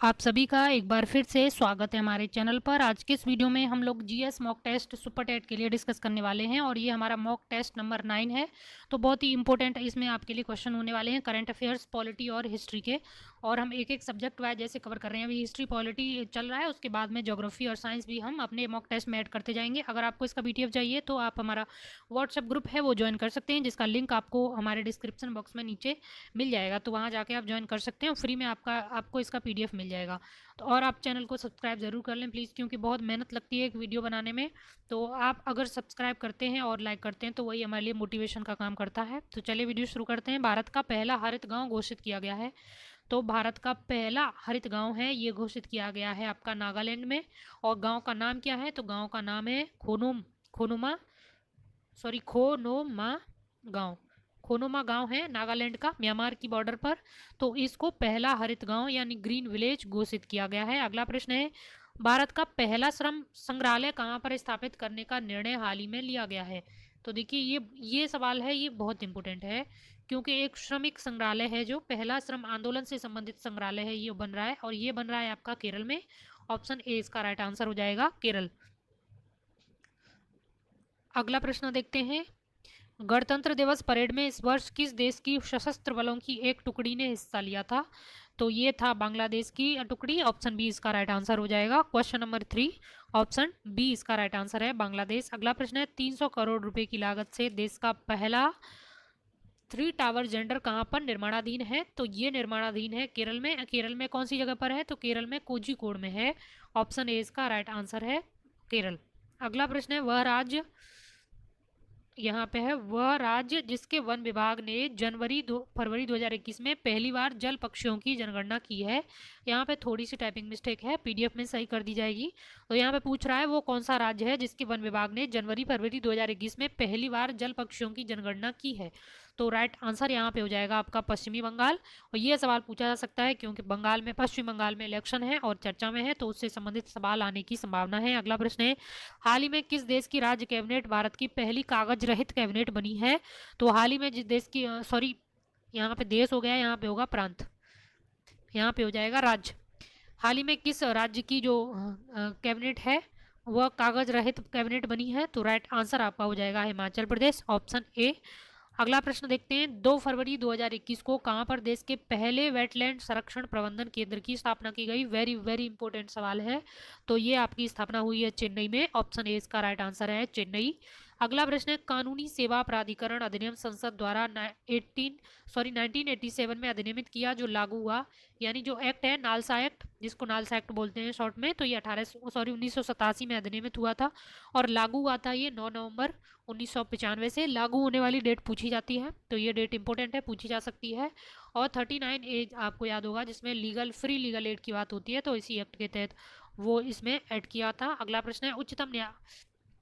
आप सभी का एक बार फिर से स्वागत है हमारे चैनल पर। आज के इस वीडियो में हम लोग GS mock test super TET के लिए डिस्कस करने वाले हैं और ये हमारा मॉक टेस्ट नंबर 9 है। तो बहुत ही इंपॉर्टेंट इसमें आपके लिए क्वेश्चन होने वाले हैं करंट अफेयर्स, पॉलिटी और हिस्ट्री के। और हम एक एक सब्जेक्ट वाइज जैसे कवर कर रहे हैं, अभी हिस्ट्री पॉलिटी चल रहा है, उसके बाद में ज्योग्राफी और साइंस भी हम अपने मॉक टेस्ट में ऐड करते जाएंगे। अगर आपको इसका पीडीएफ चाहिए तो आप हमारा व्हाट्सएप ग्रुप है वो ज्वाइन कर सकते हैं, जिसका लिंक आपको हमारे डिस्क्रिप्शन बॉक्स में नीचे मिल जाएगा। तो वहाँ जाके आप ज्वाइन कर सकते हैं, फ्री में आपको इसका पीडीएफ मिल जाएगा। तो और आप चैनल को सब्सक्राइब ज़रूर कर लें प्लीज़, क्योंकि बहुत मेहनत लगती है एक वीडियो बनाने में। तो आप अगर सब्सक्राइब करते हैं और लाइक करते हैं तो वही हमारे लिए मोटिवेशन का काम करता है। तो चलिए वीडियो शुरू करते हैं। भारत का पहला हरित गांव घोषित किया गया है। तो भारत का पहला हरित गांव है ये घोषित किया गया है आपका नागालैंड में। और गांव का नाम क्या है? तो गांव का नाम है खोनुमा खोनोमा गांव। खोनोमा गांव है नागालैंड का, म्यांमार की बॉर्डर पर। तो इसको पहला हरित गांव यानी ग्रीन विलेज घोषित किया गया है। अगला प्रश्न है, भारत का पहला श्रम संग्रहालय कहाँ पर स्थापित करने का निर्णय हाल ही में लिया गया है? तो देखिए ये सवाल है, ये बहुत इंपॉर्टेंट है, क्योंकि एक श्रमिक संग्रहालय है जो पहला श्रम आंदोलन से संबंधित संग्रहालय है, ये बन रहा है और ये बन रहा है आपका केरल में। ऑप्शन ए इसका राइट आंसर हो जाएगा, केरल। अगला प्रश्न देखते हैं, गणतंत्र दिवस परेड में इस वर्ष किस देश की सशस्त्र बलों की एक टुकड़ी ने हिस्सा लिया था? तो ये था बांग्लादेश की टुकड़ी। ऑप्शन बी इसका राइट आंसर हो जाएगा। क्वेश्चन नंबर 3, ऑप्शन बी इसका राइट आंसर है, बांग्लादेश। अगला प्रश्न है, 300 करोड़ रुपए की लागत से देश का पहला 3 टावर जेंडर कहाँ पर निर्माणाधीन है? तो ये निर्माणाधीन है केरल में। केरल में कौन सी जगह पर है? तो केरल में कोझिकोड में है। ऑप्शन ए इसका राइट आंसर है, केरल। अगला प्रश्न है, वह राज्य यहाँ पे है, वह राज्य जिसके वन विभाग ने फरवरी 2021 में पहली बार जल पक्षियों की जनगणना की है। यहाँ पे थोड़ी सी टाइपिंग मिस्टेक है, पीडीएफ में सही कर दी जाएगी। तो यहाँ पे पूछ रहा है वो कौन सा राज्य है जिसके वन विभाग ने फरवरी 2021 में पहली बार जल पक्षियों की जनगणना की है? तो राइट आंसर यहाँ पे हो जाएगा आपका पश्चिमी बंगाल। और ये सवाल पूछा जा सकता है क्योंकि पश्चिम बंगाल में इलेक्शन है और चर्चा में है, तो उससे संबंधित सवाल आने की संभावना है। अगला प्रश्न है, हाल ही में किस देश की राज्य कैबिनेट भारत की पहली कागज रहित कैबिनेट बनी है? तो हाल ही में जिस देश की सॉरी, यहाँ पे देश हो गया, यहाँ पे होगा प्रांत, यहाँ पे हो जाएगा राज्य। हाल ही में किस राज्य की जो कैबिनेट है वह कागज रहित कैबिनेट बनी है? तो राइट आंसर आपका हो जाएगा हिमाचल प्रदेश, ऑप्शन ए। अगला प्रश्न देखते हैं, 2 फरवरी 2021 को कहां पर देश के पहले वेटलैंड संरक्षण प्रबंधन केंद्र की स्थापना की गई? वेरी वेरी इंपॉर्टेंट सवाल है। तो ये आपकी स्थापना हुई है चेन्नई में। ऑप्शन ए इसका राइट आंसर है, चेन्नई। अगला प्रश्न है, कानूनी सेवा प्राधिकरण अधिनियम संसद द्वारा 1987 में अधिनियमित किया जो लागू हुआ, यानी जो एक्ट है नालसा एक्ट, जिसको नालसा एक्ट बोलते हैं शॉर्ट में। तो ये 1987 में अधिनियमित हुआ था और लागू हुआ था ये 9 नवंबर 1995 से। लागू होने वाली डेट पूछी जाती है, तो ये डेट इंपॉर्टेंट है, पूछी जा सकती है। और 39 एज आपको याद होगा, जिसमें फ्री लीगल एड की बात होती है, तो इसी एक्ट के तहत वो इसमें ऐड किया था। अगला प्रश्न है, उच्चतम न्यायालय,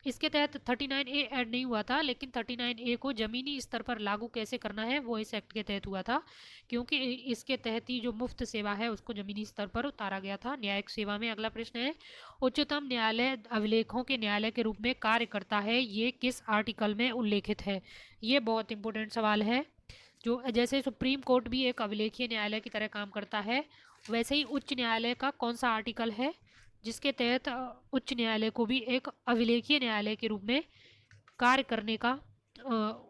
इसके तहत 39A ऐड नहीं हुआ था, लेकिन 39A को जमीनी स्तर पर लागू कैसे करना है वो इस एक्ट के तहत हुआ था, क्योंकि इसके तहत ही जो मुफ्त सेवा है उसको जमीनी स्तर पर उतारा गया था न्यायिक सेवा में। अगला प्रश्न है, उच्चतम न्यायालय अभिलेखों के न्यायालय के रूप में कार्य करता है, ये किस आर्टिकल में उल्लेखित है? ये बहुत इंपॉर्टेंट सवाल है। जो जैसे सुप्रीम कोर्ट भी एक अभिलेखीय न्यायालय की तरह काम करता है, वैसे ही उच्च न्यायालय का कौन सा आर्टिकल है जिसके तहत उच्च न्यायालय को भी एक अभिलेखीय न्यायालय के रूप में कार्य करने का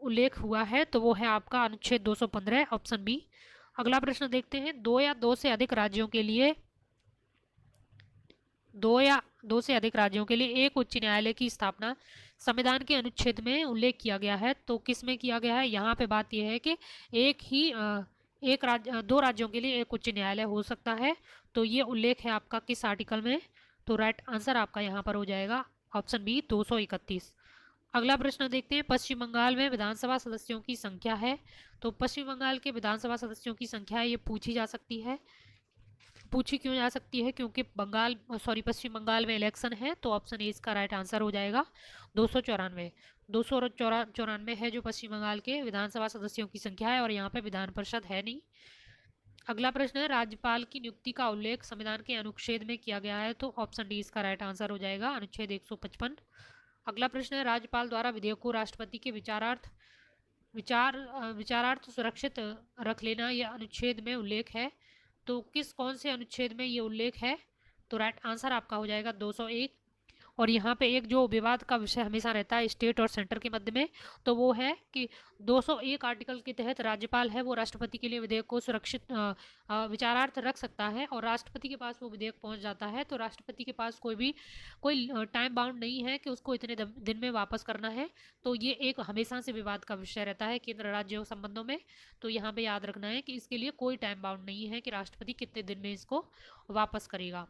उल्लेख हुआ है? तो वो है आपका अनुच्छेद 215, ऑप्शन बी। अगला प्रश्न देखते हैं, दो से अधिक राज्यों के लिए एक उच्च न्यायालय की स्थापना संविधान के अनुच्छेद में उल्लेख किया गया है, तो किस में किया गया है? यहाँ पे बात यह है कि दो राज्यों के लिए एक उच्च न्यायालय हो सकता है, तो ये उल्लेख है आपका किस आर्टिकल में? तो राइट आंसर आपका यहाँ पर हो जाएगा ऑप्शन बी, 231। अगला प्रश्न देखते हैं, पश्चिम बंगाल में विधानसभा सदस्यों की संख्या है। तो पश्चिम बंगाल के विधानसभा सदस्यों की संख्या है, ये पूछी क्यों जा सकती है? क्योंकि पश्चिम बंगाल में इलेक्शन है, तो ऑप्शन ए इसका राइट आंसर हो जाएगा, 294 है जो पश्चिम बंगाल के विधानसभा सदस्यों की संख्या है, और यहाँ पे विधान परिषद है नहीं। अगला प्रश्न है, राज्यपाल की नियुक्ति का उल्लेख संविधान के अनुच्छेद में किया गया है, तो ऑप्शन डी इसका राइट आंसर हो जाएगा, अनुच्छेद 155। अगला प्रश्न है, राज्यपाल द्वारा विधेयक को राष्ट्रपति के विचारार्थ सुरक्षित रख लेना यह अनुच्छेद में उल्लेख है, तो किस कौन से अनुच्छेद में ये उल्लेख है? तो राइट आंसर आपका हो जाएगा 201। और यहाँ पे एक जो विवाद का विषय हमेशा रहता है स्टेट और सेंटर के मध्य में, तो वो है कि 201 आर्टिकल के तहत राज्यपाल है वो राष्ट्रपति के लिए विधेयक को सुरक्षित विचारार्थ रख सकता है, और राष्ट्रपति के पास वो विधेयक पहुंच जाता है। तो राष्ट्रपति के पास कोई टाइम बाउंड नहीं है कि उसको इतने दिन में वापस करना है। तो ये एक हमेशा से विवाद का विषय रहता है केंद्र राज्य संबंधों में। तो यहाँ पे याद रखना है कि इसके लिए कोई टाइम बाउंड नहीं है कि राष्ट्रपति कितने दिन में इसको वापस करेगा।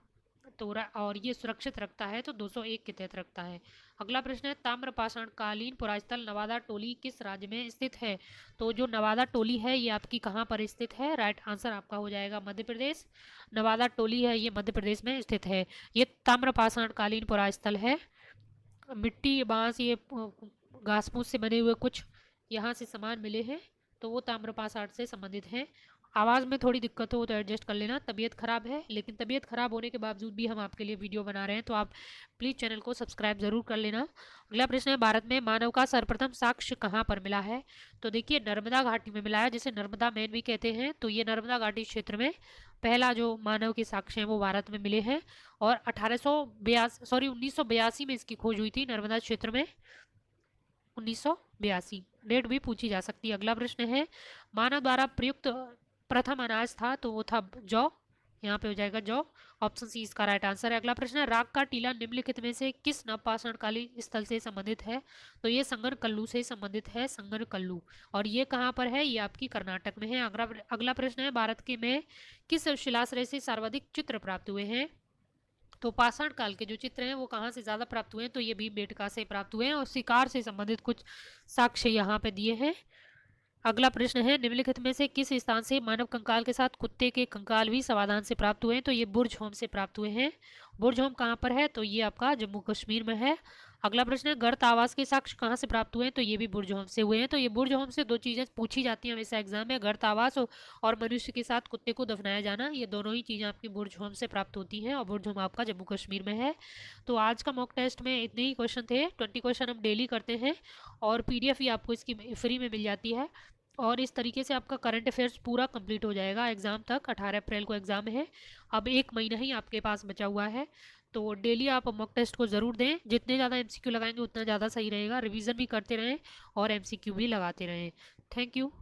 तो और ये सुरक्षित रखता है, तो 201 के तहत रखता है। अगला प्रश्न है, ताम्रपाषाण कालीन पुरास्थल नवादा टोली किस राज्य में स्थित है? तो जो नवादा टोली है ये आपकी कहाँ पर स्थित है? राइट आंसर आपका हो जाएगा मध्य प्रदेश। नवादा टोली है ये मध्य प्रदेश में स्थित है। ये ताम्रपाषाण कालीन पुरास्थल है। मिट्टी बांस ये घास फूस से बने हुए कुछ यहाँ से सामान मिले हैं, तो वो ताम्रपाषाण से संबंधित हैं। आवाज़ में थोड़ी दिक्कत हो तो एडजस्ट कर लेना, तबीयत खराब है, लेकिन तबीयत खराब होने के बावजूद भी हम आपके लिए वीडियो बना रहे हैं, तो आप प्लीज़ चैनल को सब्सक्राइब जरूर कर लेना। अगला प्रश्न है, भारत में मानव का सर्वप्रथम साक्ष्य कहाँ पर मिला है? तो देखिए नर्मदा घाटी में मिला है, जिसे नर्मदा मैन भी कहते हैं। तो ये नर्मदा घाटी क्षेत्र में पहला जो मानव के साक्ष्य हैं वो भारत में मिले हैं। और 1982 में इसकी खोज हुई थी नर्मदा क्षेत्र में। 1982 डेट भी पूछी जा सकती है। अगला प्रश्न है, मानव द्वारा प्रयुक्त प्रथम अनाज था, तो वो था जौ। यहाँ पे हो जाएगा जौ। ऑप्शन सी इसका राइट आंसर है। अगला प्रश्न है, राग का टीला निम्नलिखित में से किस नवपाषाणकालीन स्थल से संबंधित है? तो ये संगर कल्लू से संबंधित है, संगर कल्लू। और ये कहाँ पर है? ये आपकी कर्नाटक में है। अगला प्रश्न है, भारत के में किस शिलाश्रय से सर्वाधिक चित्र प्राप्त हुए हैं? तो पाषाण काल के जो चित्र हैं वो कहाँ से ज़्यादा प्राप्त हुए हैं? तो ये भीमबेटका से प्राप्त हुए हैं, और शिकार से संबंधित कुछ साक्ष्य यहाँ पे दिए हैं। अगला प्रश्न है, निम्नलिखित में से किस स्थान से मानव कंकाल के साथ कुत्ते के कंकाल भी समाधान से प्राप्त हुए हैं? तो ये बुर्ज होम से प्राप्त हुए हैं। बुर्ज होम कहाँ पर है? तो ये आपका जम्मू कश्मीर में है। अगला प्रश्न है, गर्त आवास के साक्ष्य कहाँ से प्राप्त हुए हैं? तो ये भी बुर्ज होम से हुए हैं। तो ये बुर्ज होम से दो चीज़ें पूछी जाती हैं हमेशा एग्जाम में, गर्त आवास और मनुष्य के साथ कुत्ते को दफनाया जाना। ये दोनों ही चीज़ें आपकी बुर्ज होम से प्राप्त होती हैं, और बुर्ज होम आपका जम्मू कश्मीर में है। तो आज का मॉक टेस्ट में इतने ही क्वेश्चन थे। 20 क्वेश्चन हम डेली करते हैं, और PDF ही आपको इसकी फ्री में मिल जाती है। और इस तरीके से आपका करंट अफेयर्स पूरा कंप्लीट हो जाएगा एग्ज़ाम तक। 18 अप्रैल को एग्ज़ाम है, अब 1 महीना ही आपके पास बचा हुआ है। तो डेली आप मॉक टेस्ट को ज़रूर दें, जितने ज़्यादा MCQ लगाएंगे उतना ज़्यादा सही रहेगा। रिवीजन भी करते रहें और MCQ भी लगाते रहें। Thank you.